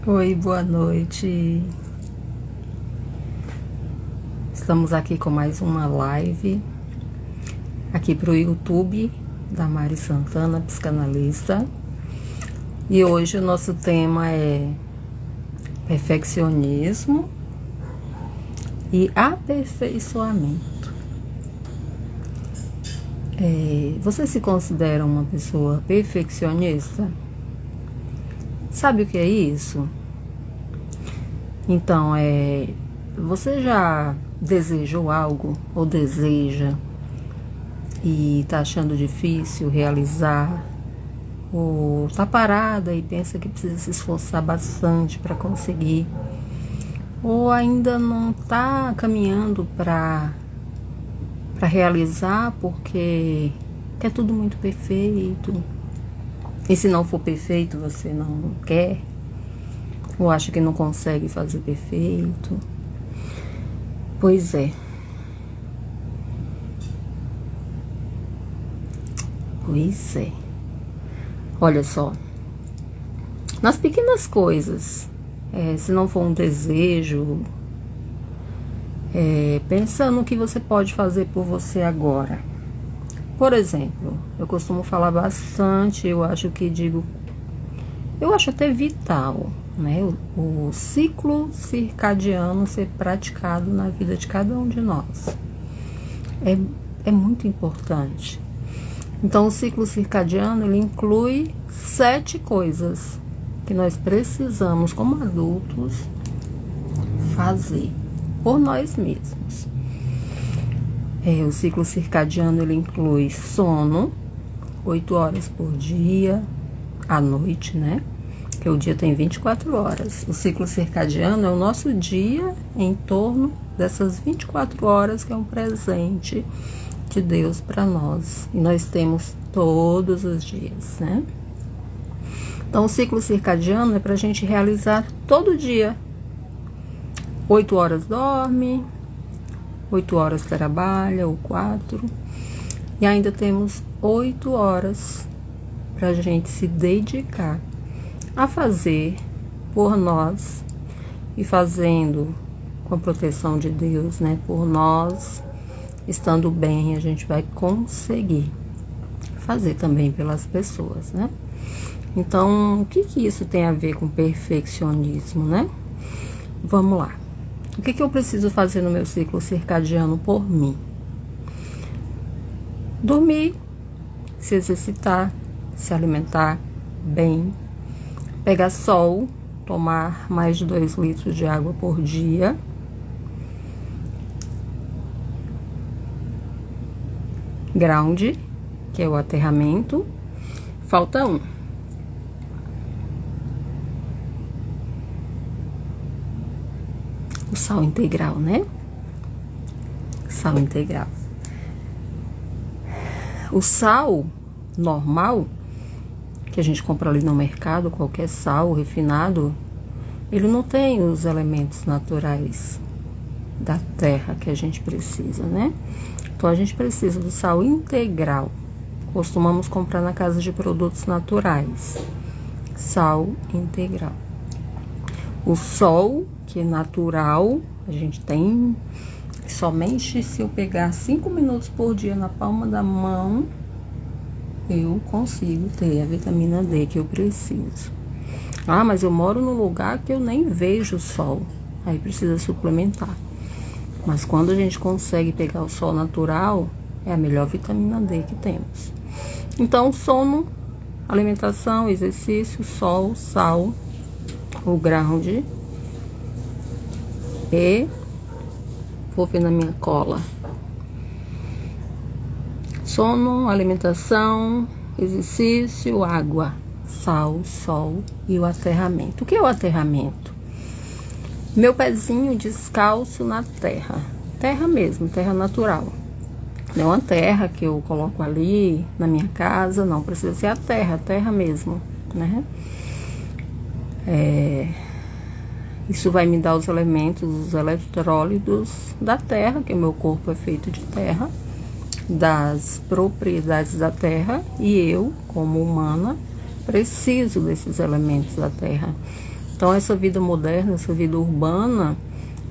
Oi, boa noite. Estamos aqui com mais uma live aqui para o YouTube da Mari Santana, psicanalista. E hoje o nosso tema é perfeccionismo e aperfeiçoamento. Você se considera uma pessoa perfeccionista? Sabe o que é isso? Então, você já desejou algo ou deseja e tá achando difícil realizar, ou tá parada e pensa que precisa se esforçar bastante para conseguir, ou ainda não tá caminhando para realizar porque quer tudo muito perfeito, e se não for perfeito você não quer, ou acha que não consegue fazer perfeito. Pois é. Olha só, nas pequenas coisas, se não for um desejo, pensa no que você pode fazer por você agora. Por exemplo, eu costumo falar bastante, eu acho até vital, né? O ciclo circadiano ser praticado na vida de cada um de nós. É muito importante. Então, o ciclo circadiano, ele inclui 7 coisas que nós precisamos, como adultos, fazer por nós mesmos. O ciclo circadiano, ele inclui sono, 8 horas por dia, à noite, né? Porque o dia tem 24 horas. O ciclo circadiano é o nosso dia em torno dessas 24 horas, que é um presente de Deus para nós. E nós temos todos os dias, né? Então, o ciclo circadiano é para a gente realizar todo dia. 8 horas dorme, 8 horas trabalha, ou 4. E ainda temos 8 horas para a gente se dedicar a fazer por nós, e fazendo com a proteção de Deus, né? Por nós, estando bem, a gente vai conseguir fazer também pelas pessoas, né? Então, o que isso tem a ver com perfeccionismo, né? Vamos lá. O que eu preciso fazer no meu ciclo circadiano por mim? Dormir, se exercitar, se alimentar bem, pegar sol, tomar mais de 2 litros de água por dia, ground, que é o aterramento. Falta um. O sal integral, né? Sal integral. O sal normal, que a gente compra ali no mercado, qualquer sal refinado, ele não tem os elementos naturais da terra que a gente precisa, né? Então, a gente precisa do sal integral. Costumamos comprar na casa de produtos naturais. Sal integral. O sol, que é natural, a gente tem somente se eu pegar 5 minutos por dia na palma da mão, eu consigo ter a vitamina D que eu preciso. Ah, mas eu moro num lugar que eu nem vejo o sol. Aí precisa suplementar. Mas quando a gente consegue pegar o sol natural, é a melhor vitamina D que temos. Então, sono, alimentação, exercício, sol, sal, o ground. E vou ver na minha cola. Sono, alimentação, exercício, água, sal, sol e o aterramento. O que é o aterramento? Meu pezinho descalço na terra. Terra mesmo, terra natural. Não é uma terra que eu coloco ali na minha casa, não. Precisa ser a terra mesmo, né? Isso vai me dar os elementos, os eletrólitos da terra, que o meu corpo é feito de terra, das propriedades da terra, e eu, como humana, preciso desses elementos da terra. Então, essa vida moderna, essa vida urbana,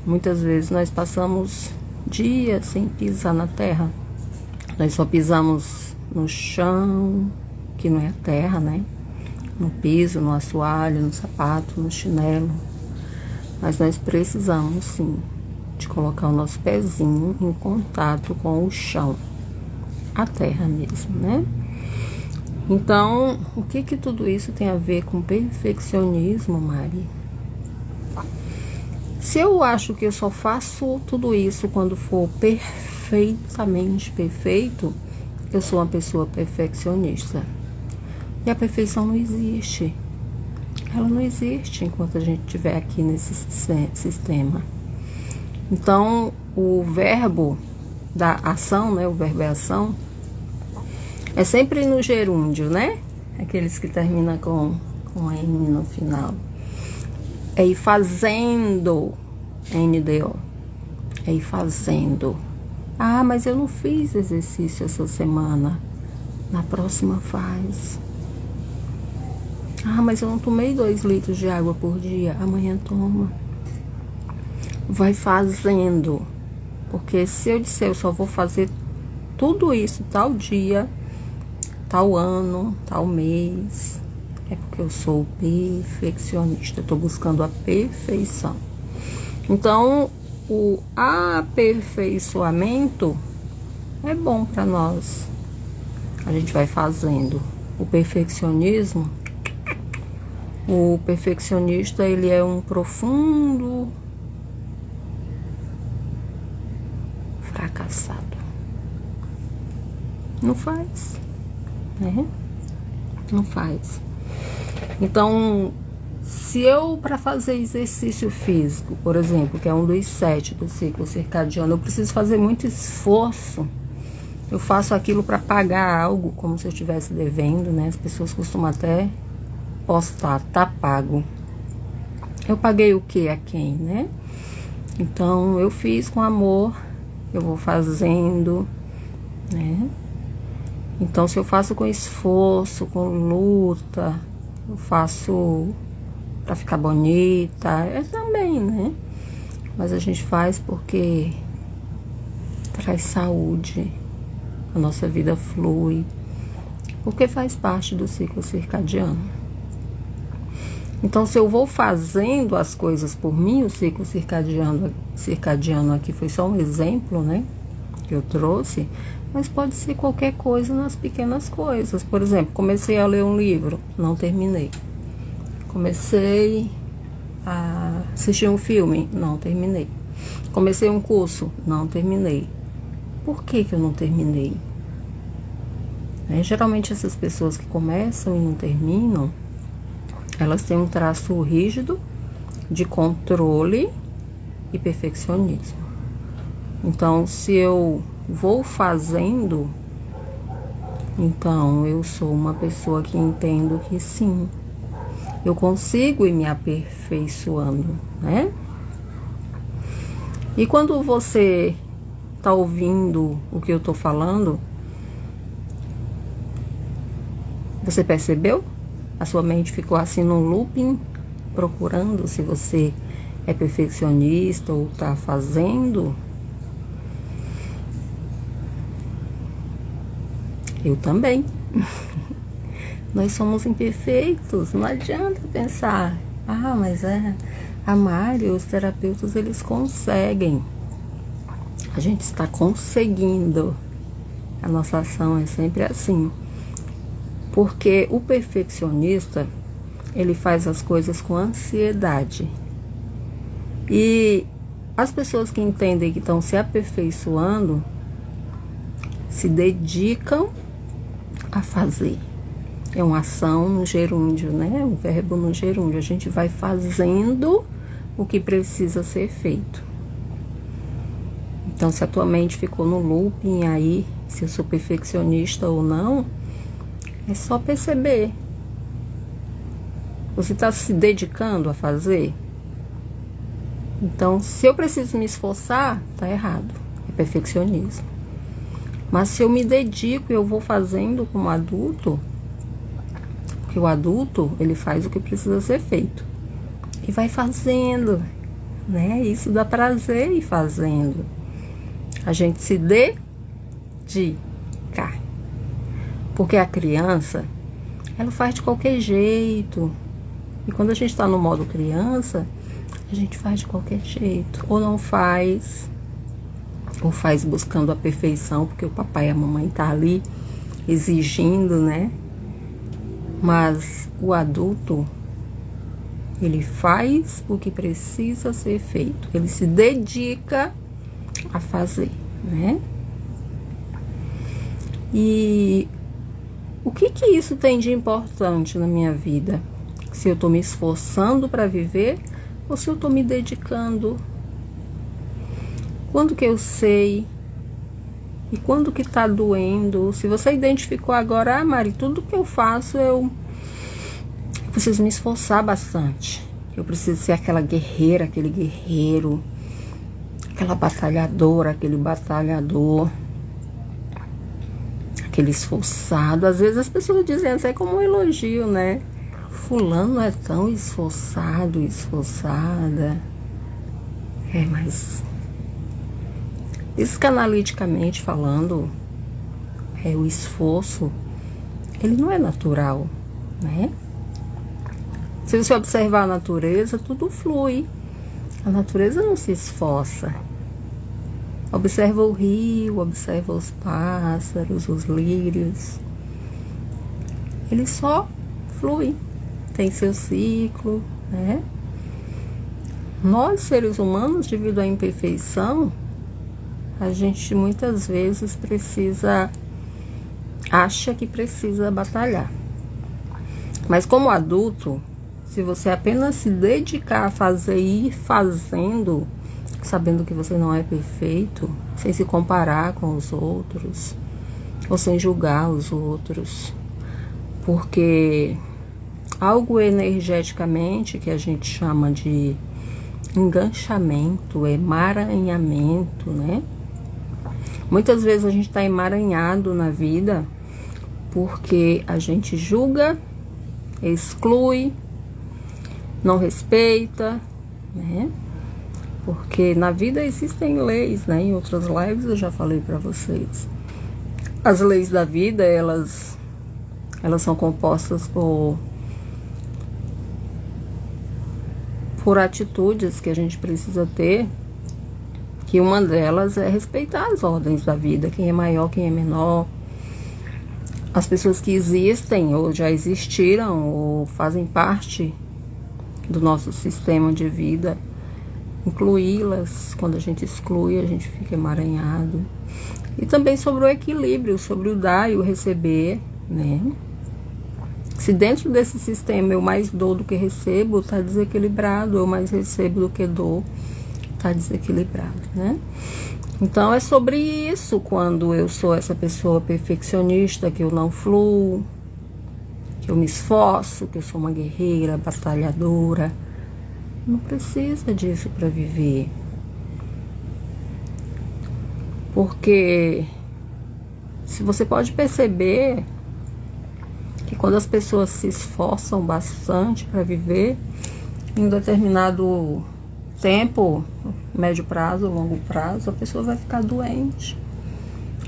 muitas vezes nós passamos dias sem pisar na terra. Nós só pisamos no chão, que não é a terra, né? No piso, no assoalho, no sapato, no chinelo. Mas nós precisamos, sim, de colocar o nosso pezinho em contato com o chão, a terra mesmo, né? Então, o que tudo isso tem a ver com perfeccionismo, Mari? Se eu acho que eu só faço tudo isso quando for perfeitamente perfeito, eu sou uma pessoa perfeccionista. E a perfeição não existe. Ela não existe enquanto a gente estiver aqui nesse sistema. Então, o verbo da ação, né? O verbo é ação. É sempre no gerúndio, né? Aqueles que terminam com N no final. É ir fazendo, NDO. É ir fazendo. Ah, mas eu não fiz exercício essa semana. Na próxima faz. Ah, mas eu não tomei 2 litros de água por dia. Amanhã toma. Vai fazendo. Porque se eu disser eu só vou fazer tudo isso tal dia, tal ano, tal mês, é porque eu sou perfeccionista, eu tô buscando a perfeição. Então, o aperfeiçoamento é bom para nós. A gente vai fazendo. O perfeccionista, ele é um profundo fracassado. Não faz. Né? Não faz. Então, se eu, para fazer exercício físico, por exemplo, que é um dos 7 do ciclo circadiano, eu preciso fazer muito esforço. Eu faço aquilo para pagar algo, como se eu estivesse devendo, né? As pessoas costumam até postar, tá pago. Eu paguei o que a quem, né? Então, eu fiz com amor, eu vou fazendo, né? Então, se eu faço com esforço, com luta, eu faço pra ficar bonita, é também, né? Mas a gente faz porque traz saúde, a nossa vida flui, porque faz parte do ciclo circadiano. Então, se eu vou fazendo as coisas por mim, o ciclo circadiano aqui foi só um exemplo, né? Que eu trouxe. Mas pode ser qualquer coisa nas pequenas coisas. Por exemplo, comecei a ler um livro, não terminei. Comecei a assistir um filme, não terminei. Comecei um curso, não terminei. Por que eu não terminei? Geralmente essas pessoas que começam e não terminam, elas têm um traço rígido de controle e perfeccionismo. Então, se eu vou fazendo, então eu sou uma pessoa que entendo que sim, eu consigo ir me aperfeiçoando, né? E quando você tá ouvindo o que eu tô falando, você percebeu? A sua mente ficou assim num looping, procurando se você é perfeccionista ou tá fazendo. Eu também. Nós somos imperfeitos, não adianta pensar, mas a Mari, os terapeutas, eles conseguem. A gente está conseguindo. A nossa ação é sempre assim. Porque o perfeccionista, ele faz as coisas com ansiedade. E as pessoas que entendem que estão se aperfeiçoando, se dedicam a fazer. É uma ação no gerúndio, né? O verbo no gerúndio. A gente vai fazendo o que precisa ser feito. Então, se a tua mente ficou no looping aí, se eu sou perfeccionista ou não, é só perceber. Você está se dedicando a fazer? Então, se eu preciso me esforçar, tá errado. É perfeccionismo. Mas se eu me dedico e eu vou fazendo como adulto, porque o adulto, ele faz o que precisa ser feito. e vai fazendo, né? Isso dá prazer ir fazendo. A gente se dedica. Porque a criança, ela faz de qualquer jeito. E quando a gente está no modo criança, a gente faz de qualquer jeito. Ou não faz, ou faz buscando a perfeição, porque o papai e a mamãe tá ali exigindo, né? Mas o adulto, ele faz o que precisa ser feito. Ele se dedica a fazer, né? E o que isso tem de importante na minha vida? Se eu tô me esforçando para viver ou se eu tô me dedicando? Quando que eu sei? E quando que tá doendo? Se você identificou agora, Mari, tudo que eu faço eu preciso me esforçar bastante. Eu preciso ser aquela guerreira, aquele guerreiro, aquela batalhadora, aquele batalhador, aquele esforçado. Às vezes as pessoas dizem até como um elogio, né? Fulano é tão esforçado, esforçada. Mas psicanaliticamente falando, o esforço, ele não é natural, né? Se você observar a natureza, tudo flui. A natureza não se esforça. Observa o rio, observa os pássaros, os lírios. Ele só flui. Tem seu ciclo, né? Nós, seres humanos, devido à imperfeição, a gente muitas vezes acha que precisa batalhar. Mas como adulto, se você apenas se dedicar a fazer e ir fazendo, sabendo que você não é perfeito, sem se comparar com os outros, ou sem julgar os outros, porque algo energeticamente que a gente chama de enganchamento, emaranhamento, né? Muitas vezes a gente está emaranhado na vida porque a gente julga, exclui, não respeita, né? Porque na vida existem leis, né? Em outras lives eu já falei para vocês. As leis da vida, elas são compostas por atitudes que a gente precisa ter, que uma delas é respeitar as ordens da vida, quem é maior, quem é menor. As pessoas que existem ou já existiram ou fazem parte do nosso sistema de vida, incluí-las. Quando a gente exclui, a gente fica emaranhado. E também sobre o equilíbrio, sobre o dar e o receber, né? Se dentro desse sistema eu mais dou do que recebo, tá desequilibrado. Eu mais recebo do que dou, tá desequilibrado, né? Então é sobre isso quando eu sou essa pessoa perfeccionista, que eu não fluo, que eu me esforço, que eu sou uma guerreira, batalhadora. Não precisa disso para viver. Porque se você pode perceber que quando as pessoas se esforçam bastante para viver, em determinado tempo, médio prazo, longo prazo, a pessoa vai ficar doente.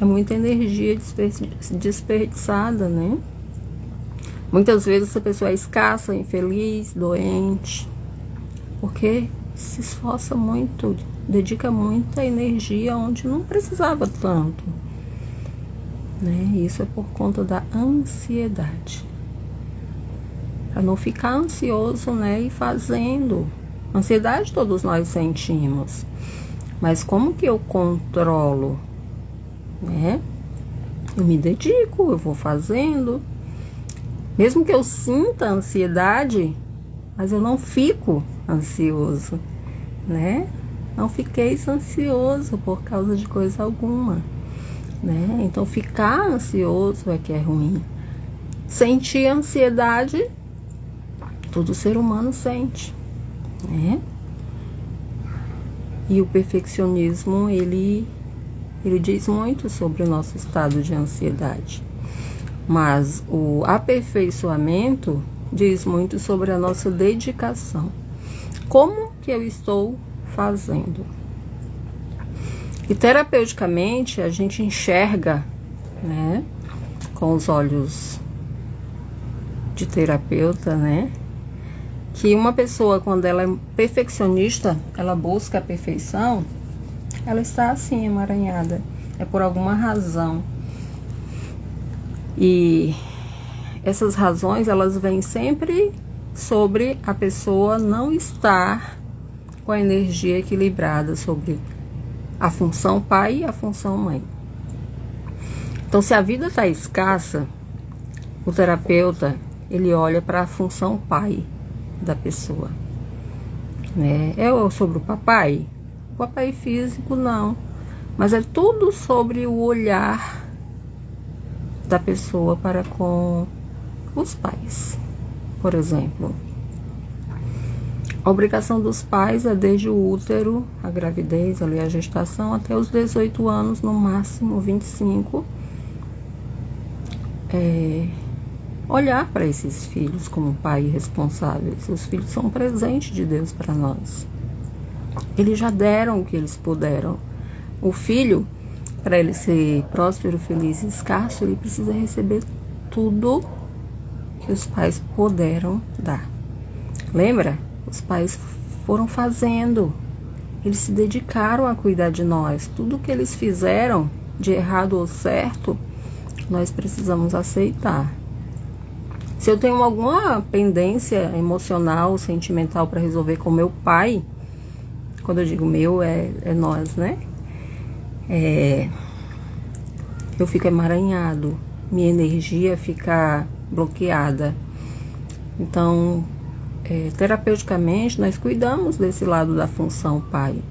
É muita energia desperdiçada, né? Muitas vezes essa pessoa é escassa, infeliz, doente, porque se esforça muito, dedica muita energia onde não precisava tanto, né? Isso é por conta da ansiedade. Para não ficar ansioso, né? E fazendo. Ansiedade todos nós sentimos. Mas como que eu controlo, né? Eu me dedico, eu vou fazendo. Mesmo que eu sinta ansiedade, mas eu não fico ansioso, né? Não fiquei ansioso por causa de coisa alguma, né? Então ficar ansioso é que é ruim. Sentir ansiedade, todo ser humano sente, né? E o perfeccionismo, ele diz muito sobre o nosso estado de ansiedade. Mas o aperfeiçoamento diz muito sobre a nossa dedicação. Como que eu estou fazendo? E terapeuticamente a gente enxerga, né, com os olhos de terapeuta, né, que uma pessoa, quando ela é perfeccionista, ela busca a perfeição, ela está assim emaranhada, é por alguma razão. E essas razões, elas vêm sempre sobre a pessoa não estar com a energia equilibrada sobre a função pai e a função mãe. Então, se a vida está escassa, o terapeuta, ele olha para a função pai da pessoa, né? É sobre o papai? O papai físico, não. Mas é tudo sobre o olhar da pessoa para com os pais. Por exemplo, a obrigação dos pais é desde o útero, a gravidez, ali a gestação, até os 18 anos, no máximo 25, olhar para esses filhos como pai responsáveis. Os filhos são um presente de Deus para nós. Eles já deram o que eles puderam. O filho, para ele ser próspero, feliz e escasso, ele precisa receber tudo que os pais puderam dar. Lembra? Os pais foram fazendo, eles se dedicaram a cuidar de nós. Tudo que eles fizeram, de errado ou certo, nós precisamos aceitar. Se eu tenho alguma pendência emocional, sentimental para resolver com meu pai, quando eu digo meu, é nós, né? Eu fico emaranhado, minha energia fica bloqueada. Então, terapeuticamente, nós cuidamos desse lado da função pai.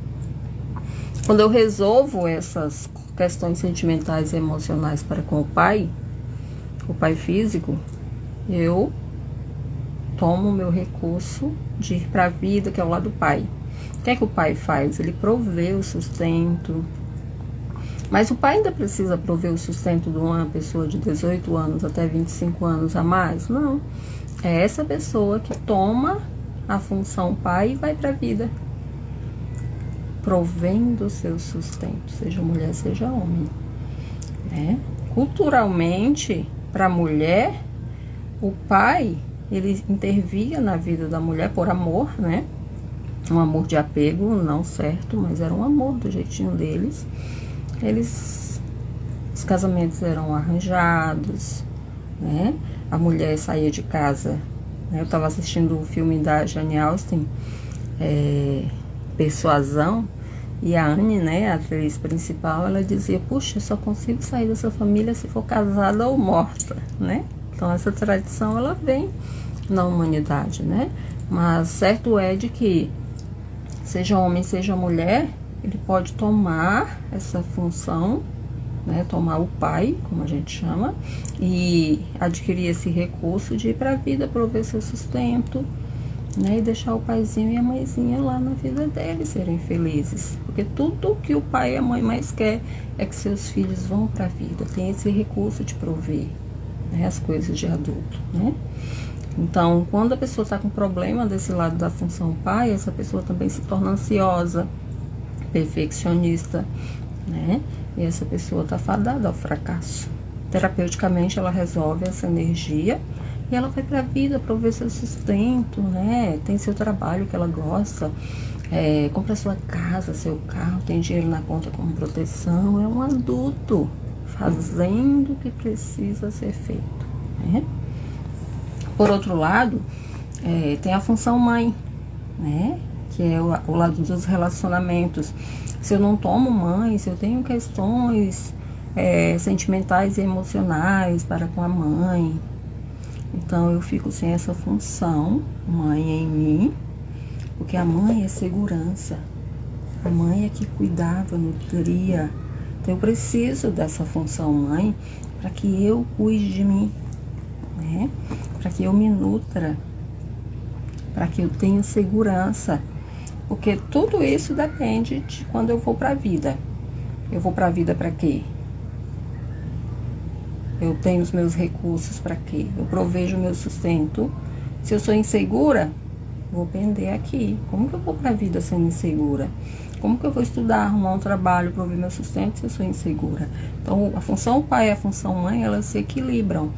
Quando eu resolvo essas questões sentimentais e emocionais para com o pai físico, eu tomo o meu recurso de ir para a vida, que é o lado do pai. O que é que o pai faz? Ele provê o sustento. Mas o pai ainda precisa prover o sustento de uma pessoa de 18 anos até 25 anos a mais? Não. É essa pessoa que toma a função pai e vai para a vida, provendo o seu sustento, seja mulher, seja homem, né? Culturalmente, para a mulher, o pai, ele intervia na vida da mulher por amor, né? Um amor de apego, não certo, mas era um amor do jeitinho deles. Os casamentos eram arranjados, né? A mulher saía de casa, né? Eu estava assistindo o filme da Jane Austen, Persuasão, e a Anne, né, a atriz principal, ela dizia: puxa, eu só consigo sair dessa família se for casada ou morta, né? Então essa tradição, ela vem na humanidade, né? Mas certo é de que, seja homem, seja mulher, ele pode tomar essa função, né, tomar o pai, como a gente chama, e adquirir esse recurso de ir para a vida, prover seu sustento, né, e deixar o paizinho e a mãezinha lá na vida deles serem felizes. Porque tudo que o pai e a mãe mais quer é que seus filhos vão para a vida, tem esse recurso de prover, né, as coisas de adulto, né? Então, quando a pessoa está com problema desse lado da função pai, essa pessoa também se torna ansiosa, perfeccionista, né? E essa pessoa está fadada ao fracasso. Terapeuticamente, ela resolve essa energia e ela vai para a vida prover seu sustento, né? Tem seu trabalho que ela gosta, compra sua casa, seu carro, tem dinheiro na conta como proteção. É um adulto fazendo o que precisa ser feito, né? Por outro lado, tem a função mãe, né? Que é o lado dos relacionamentos. Se eu não tomo mãe, se eu tenho questões sentimentais e emocionais para com a mãe, então eu fico sem essa função mãe em mim, porque a mãe é segurança, a mãe é que cuidava, nutria. Então eu preciso dessa função mãe para que eu cuide de mim, né? Para que eu me nutra, para que eu tenha segurança. Porque tudo isso depende de quando eu vou para a vida. Eu vou para a vida para quê? Eu tenho os meus recursos para quê? Eu provejo o meu sustento. Se eu sou insegura, vou pender aqui. Como que eu vou pra vida sendo insegura? Como que eu vou estudar, arrumar um trabalho, prover meu sustento se eu sou insegura? Então, a função pai e a função mãe, elas se equilibram.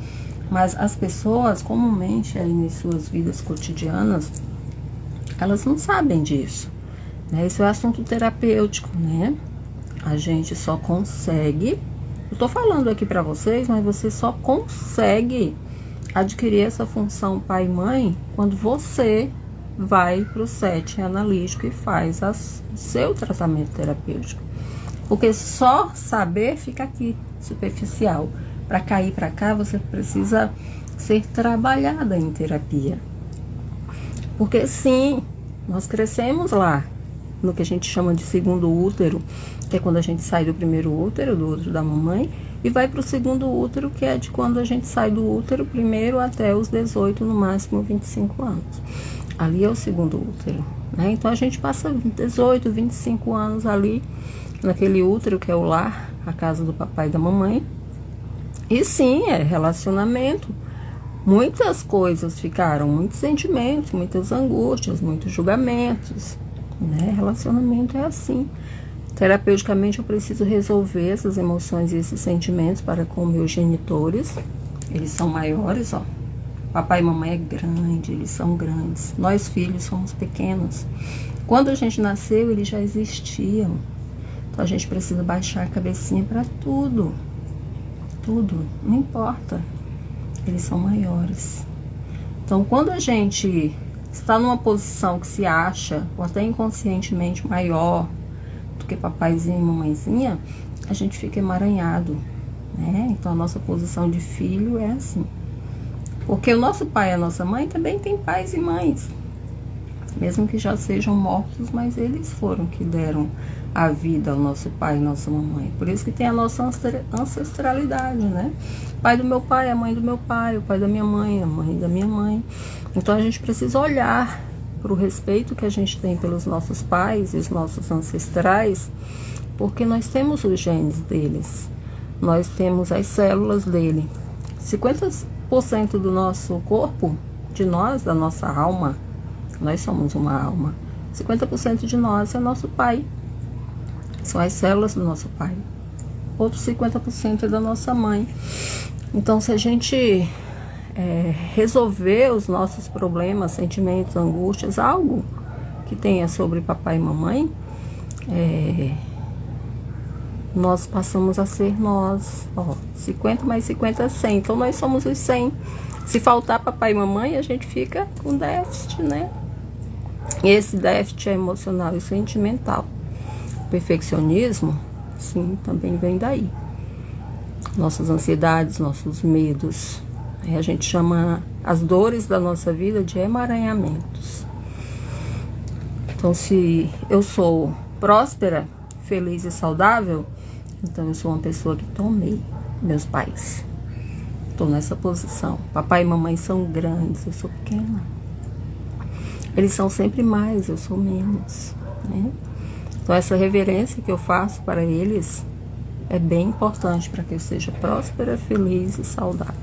Mas as pessoas, comumente, aí nas suas vidas cotidianas, elas não sabem disso, né? Isso é assunto terapêutico, né? A gente só consegue... Eu tô falando aqui pra vocês, mas você só consegue adquirir essa função pai e mãe quando você vai pro setting analítico e faz o seu tratamento terapêutico. Porque só saber fica aqui, superficial. Para cair para cá, você precisa ser trabalhada em terapia. Porque sim, nós crescemos lá, no que a gente chama de segundo útero, que é quando a gente sai do primeiro útero, do útero da mamãe, e vai para o segundo útero, que é de quando a gente sai do útero primeiro até os 18, no máximo 25 anos. Ali é o segundo útero, né? Então a gente passa 18, 25 anos ali, naquele útero que é o lar, a casa do papai e da mamãe. E sim, é relacionamento. Muitas coisas ficaram, muitos sentimentos, muitas angústias, muitos julgamentos, né? Relacionamento é assim. Terapeuticamente eu preciso resolver essas emoções e esses sentimentos para com meus genitores. Eles são maiores, ó. Papai e mamãe é grande, eles são grandes. Nós filhos somos pequenos. Quando a gente nasceu, eles já existiam. Então a gente precisa baixar a cabecinha para tudo. Tudo, não importa. Eles são maiores. Então quando a gente está numa posição que se acha, ou até inconscientemente maior do que papaizinho e mamãezinha, a gente fica emaranhado, né? Então a nossa posição de filho é assim. Porque o nosso pai e a nossa mãe também têm pais e mães. Mesmo que já sejam mortos, mas eles foram que deram a vida ao nosso pai e nossa mamãe. Por isso que tem a nossa ancestralidade, né? Pai do meu pai, a mãe do meu pai, o pai da minha mãe, a mãe da minha mãe. Então a gente precisa olhar para o respeito que a gente tem pelos nossos pais e os nossos ancestrais, porque nós temos os genes deles. Nós temos as células dele. 50% do nosso corpo, de nós, da nossa alma, nós somos uma alma. 50% de nós é nosso pai. São as células do nosso pai. Outros 50% é da nossa mãe. Então, se a gente resolver os nossos problemas, sentimentos, angústias, algo que tenha sobre papai e mamãe, nós passamos a ser nós. Ó, 50 mais 50 é 100. Então, nós somos os 100. Se faltar papai e mamãe, a gente fica com déficit, né? E esse déficit é emocional e sentimental. O perfeccionismo, sim, também vem daí. Nossas ansiedades, nossos medos. A gente chama as dores da nossa vida de emaranhamentos. Então, se eu sou próspera, feliz e saudável, então eu sou uma pessoa que tomei meus pais. Estou nessa posição. Papai e mamãe são grandes, eu sou pequena. Eles são sempre mais, eu sou menos, né? Então essa reverência que eu faço para eles é bem importante para que eu seja próspera, feliz e saudável,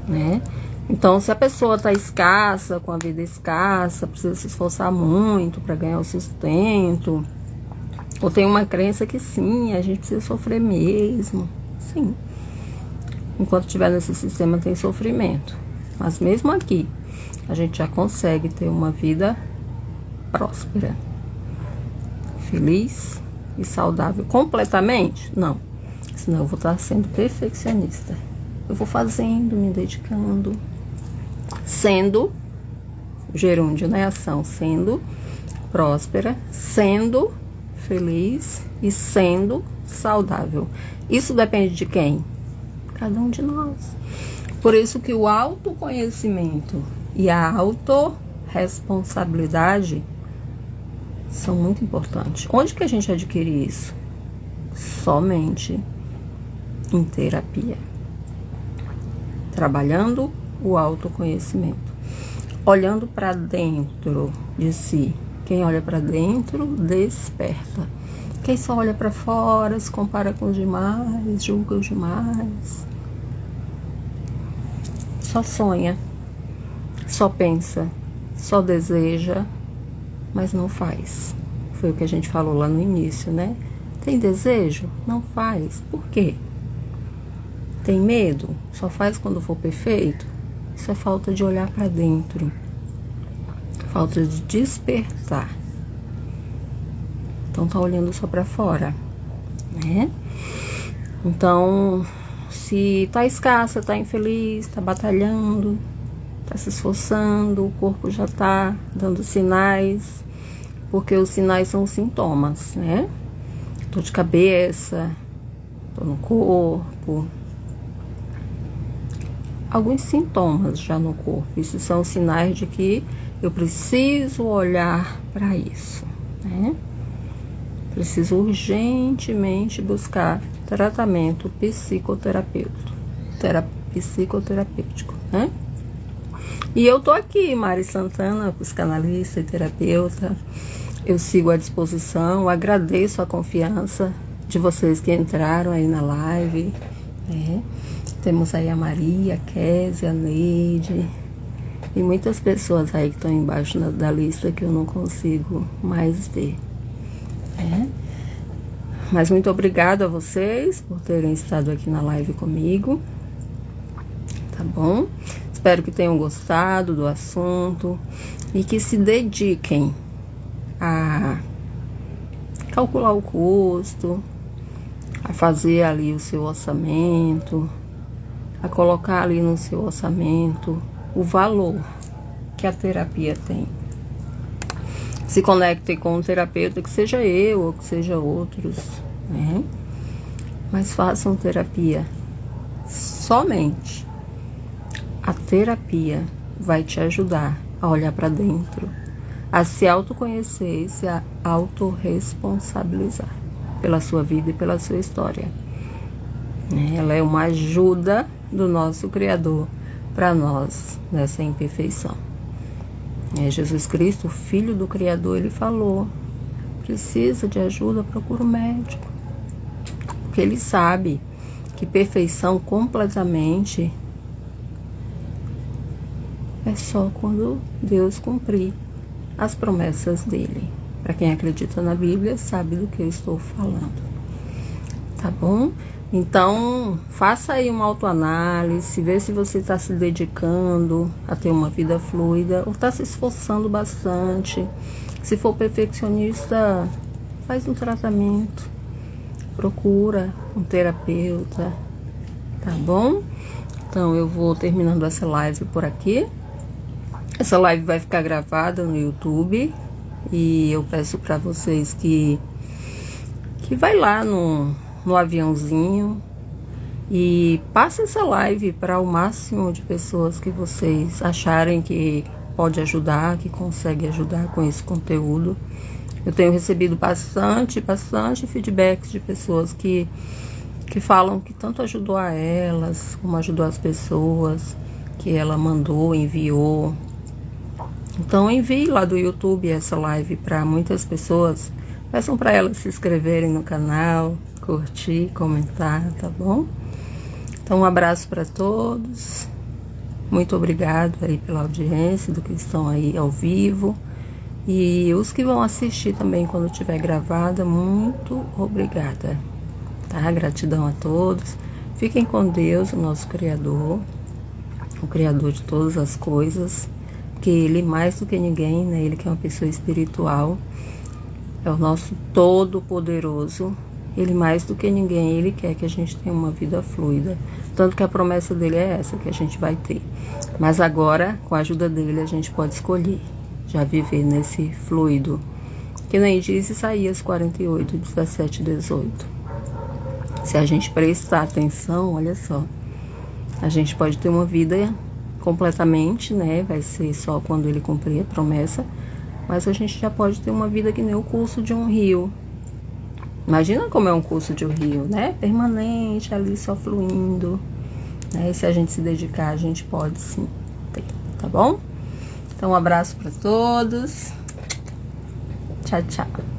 né? Então, se a pessoa está escassa, com a vida escassa, precisa se esforçar muito para ganhar o sustento, ou tem uma crença que sim, a gente precisa sofrer mesmo, sim. Enquanto estiver nesse sistema tem sofrimento. Mas mesmo aqui, a gente já consegue ter uma vida próspera, feliz e saudável. Completamente? Não. Senão eu vou estar sendo perfeccionista. Eu vou fazendo, me dedicando, sendo, gerúndio, né? Ação, sendo próspera, sendo feliz e sendo saudável. Isso depende de quem? Cada um de nós. Por isso que o autoconhecimento e a autorresponsabilidade são muito importantes. Onde que a gente adquire isso? Somente em terapia. Trabalhando o autoconhecimento. Olhando para dentro de si. Quem olha para dentro, desperta. Quem só olha para fora, se compara com os demais, julga os demais, só sonha, só pensa, só deseja, mas não faz. Foi o que a gente falou lá no início, né? Tem desejo? Não faz. Por quê? Tem medo? Só faz quando for perfeito? Isso é falta de olhar para dentro. Falta de despertar. Então tá olhando só para fora, né? Então, se tá escassa, tá infeliz, tá batalhando, tá se esforçando, o corpo já tá dando sinais, porque os sinais são os sintomas, né? Dor de cabeça, dor no corpo, alguns sintomas já no corpo. Isso são sinais de que eu preciso olhar para isso, né? Preciso urgentemente buscar tratamento psicoterapêutico, né? E eu tô aqui, Mari Santana, psicanalista e terapeuta. Eu sigo à disposição, agradeço a confiança de vocês que entraram aí na live, né? Temos aí a Maria, a Kézia, a Neide e muitas pessoas aí que estão embaixo da lista que eu não consigo mais ver, né? Mas muito obrigada a vocês por terem estado aqui na live comigo, tá bom? Espero que tenham gostado do assunto e que se dediquem a calcular o custo, a fazer ali o seu orçamento, a colocar ali no seu orçamento o valor que a terapia tem. Se conectem com um terapeuta, que seja eu ou que seja outros, né? Mas façam terapia. Somente a terapia vai te ajudar a olhar para dentro, a se autoconhecer e se autorresponsabilizar pela sua vida e pela sua história. Ela é uma ajuda do nosso Criador para nós nessa imperfeição. Jesus Cristo, o Filho do Criador, ele falou: precisa de ajuda, procura um médico. Porque ele sabe que perfeição completamente é só quando Deus cumprir as promessas dele. Para quem acredita na Bíblia, sabe do que eu estou falando. Tá bom? Então, faça aí uma autoanálise, vê se você está se dedicando a ter uma vida fluida ou está se esforçando bastante. Se for perfeccionista, faz um tratamento, procura um terapeuta, tá bom? Então, eu vou terminando essa live por aqui. Essa live vai ficar gravada no YouTube e eu peço para vocês que vai lá no aviãozinho e passe essa live para o máximo de pessoas que vocês acharem que pode ajudar, que consegue ajudar com esse conteúdo. Eu tenho recebido bastante feedbacks de pessoas que falam que tanto ajudou a elas, como ajudou as pessoas que ela mandou, enviou. Então envie lá do YouTube essa live para muitas pessoas. Peçam para elas se inscreverem no canal, curtir, comentar, tá bom? Então um abraço para todos. Muito obrigado aí pela audiência, do que estão aí ao vivo. E os que vão assistir também quando tiver gravada, muito obrigada. Tá? Gratidão a todos. Fiquem com Deus, o nosso Criador, o Criador de todas as coisas. Que Ele, mais do que ninguém, né? Ele que é uma pessoa espiritual, é o nosso Todo-Poderoso. Ele, mais do que ninguém, Ele quer que a gente tenha uma vida fluida. Tanto que a promessa dele é essa, que a gente vai ter. Mas agora, com a ajuda dele, a gente pode escolher já viver nesse fluido. Que nem diz Isaías 48, 17 e 18. Se a gente prestar atenção, olha só, a gente pode ter uma vida completamente, né? Vai ser só quando ele cumprir a promessa. Mas a gente já pode ter uma vida que nem o curso de um rio. Imagina como é um curso de um rio, né? Permanente, ali só fluindo, né? E se a gente se dedicar, a gente pode sim ter, tá bom? Então um abraço para todos. Tchau, tchau.